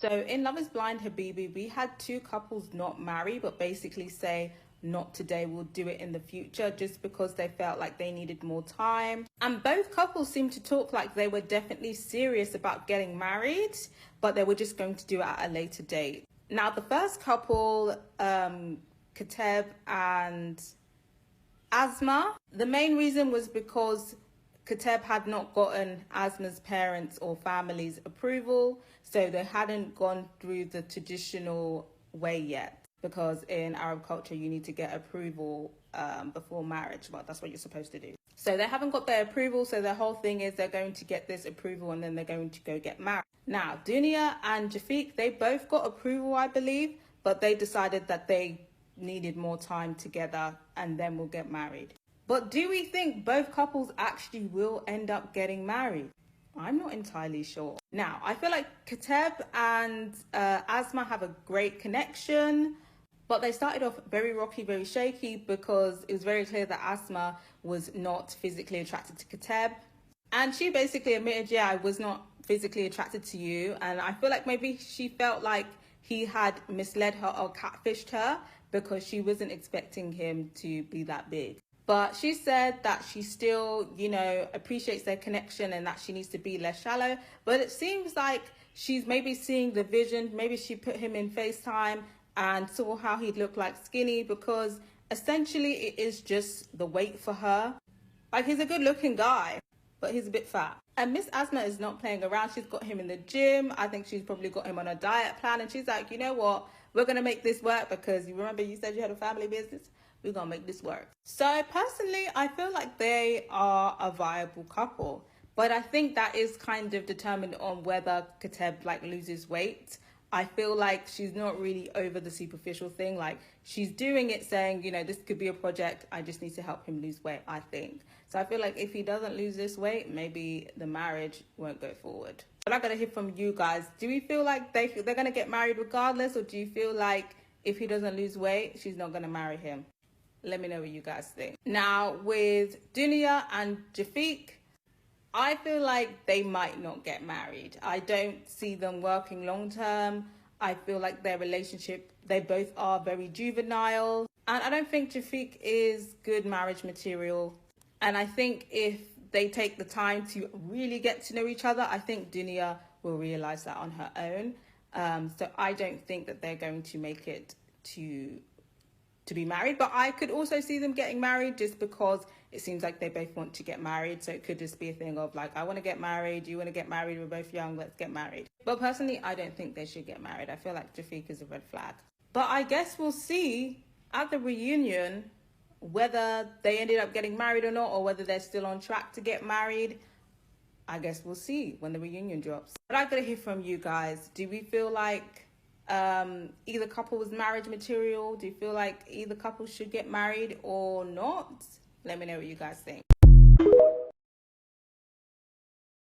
So in Love is Blind Habibi, we had two couples not marry, but basically say, not today, we'll do it in the future, just because they felt like they needed more time. And both couples seemed to talk like they were definitely serious about getting married, but they were just going to do it at a later date. Now, the first couple, Kateb and Asma, the main reason was because Kateb had not gotten Asma's parents or family's approval, so they hadn't gone through the traditional way yet. Because in Arab culture, you need to get approval before marriage. Well, that's what you're supposed to do. So they haven't got their approval, so their whole thing is they're going to get this approval and then they're going to go get married. Now, Dunia and Jafiq, they both got approval, I believe, but they decided that they needed more time together and then we'll get married. But do we think both couples actually will end up getting married? I'm not entirely sure. Now, I feel like Kateb and Asma have a great connection, but they started off very rocky, very shaky, because it was very clear that Asma was not physically attracted to Kateb. And she basically admitted, yeah, I was not physically attracted to you. And I feel like maybe she felt like he had misled her or catfished her because she wasn't expecting him to be that big. But she said that she still, appreciates their connection and that she needs to be less shallow. But it seems like she's maybe seeing the vision. Maybe she put him in FaceTime and saw how he'd look like skinny, because essentially it is just the weight for her. Like, he's a good looking guy, but he's a bit fat. And Miss Asma is not playing around. She's got him in the gym. I think she's probably got him on a diet plan. And she's like, you know what? We're going to make this work, because you remember you said you had a family business? We're going to make this work. So personally, I feel like they are a viable couple. But I think that is kind of determined on whether Kateb loses weight. I feel like she's not really over the superficial thing. Like, she's doing it saying, this could be a project. I just need to help him lose weight, I think. So I feel like if he doesn't lose this weight, maybe the marriage won't go forward. But I got to hear from you guys. Do we feel like they're going to get married regardless? Or do you feel like if he doesn't lose weight, she's not going to marry him? Let me know what you guys think. Now, with Dunia and Jafiq, I feel like they might not get married. I don't see them working long term. I feel like their relationship, they both are very juvenile. And I don't think Jafiq is good marriage material. And I think if they take the time to really get to know each other, I think Dunia will realize that on her own. So I don't think that they're going to make it to be married, but I could also see them getting married, just because it seems like they both want to get married. So it could just be a thing of like, I want to get married, you want to get married, we're both young, let's get married. But personally, I don't think they should get married. I feel like Jafiq is a red flag. But I guess we'll see at the reunion whether they ended up getting married or not, or whether they're still on track to get married. I guess we'll see when the reunion drops. But I gotta hear from you guys. Do we feel like either couple was marriage material? Do you feel like either couple should get married or not? Let me know what you guys think.